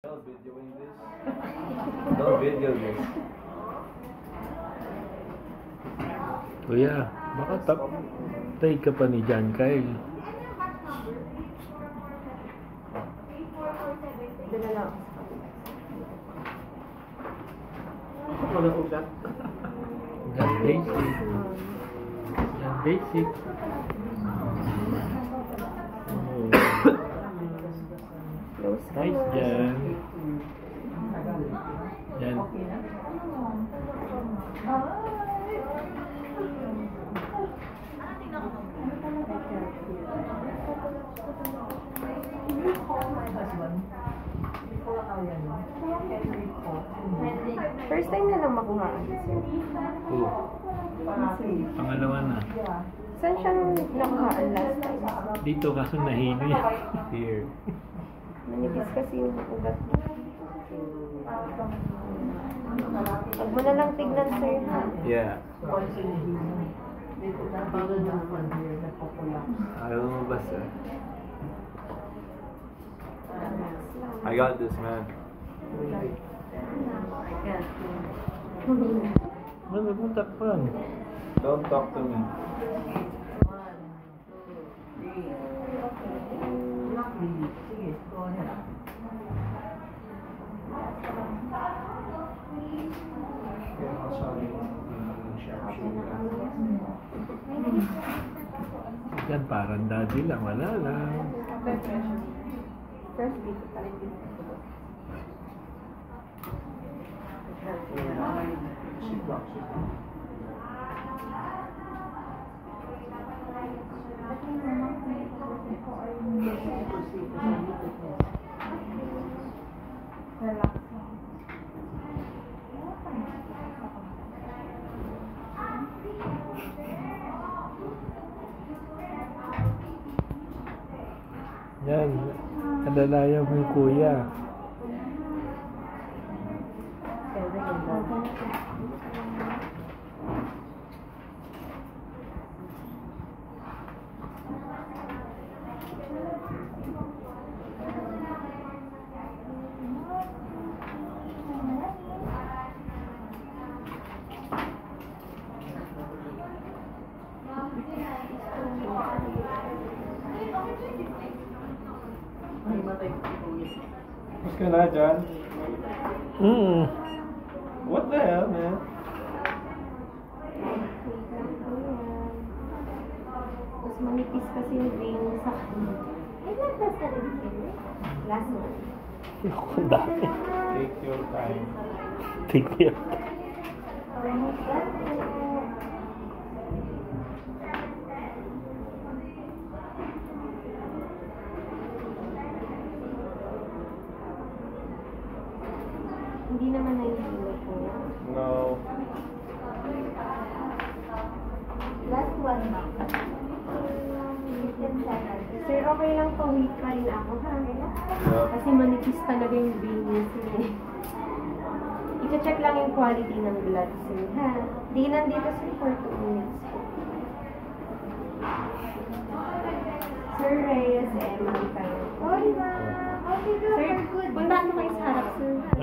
Don't videoing this. Don't video this. Kuya, baka tay ka pa ni John Kyle. Dala lang. Wala ko shot. John Basic. John Basic. Nice, John. Yan. First time na lang makuha. Pangalawa na. Saan siyang nakuhaan last time? Dito kaso nahino yan. Here. Manipis kasi yung ugat mo. Huwag mo na lang tignan, sir. Yeah. Ayaw lumabas eh. I got this, man. Ano mo takpan? Don't talk to me. Yan parang daddy lang, wala lang. First dito tayo dito. Relax. Yan, alalayan mo yung kuya. What's going on, John? What the hell, man? Mas manipis kasi yung vein sa kanya. Ilan test na rin sila? Last one. Ang dami. Take your time. Take your Hindi naman nahihilo po. No. Last one. Sir, okay lang pa wait pa rin ako, ha? Kasi manipis talaga yung vein niya, sir. I-check lang yung quality ng blood, sir, ha? Di nandito, sir, for 2 minutes po. Sir Reyes, Emily kayo. Sir, puntaan mo kayo sa harap, sir.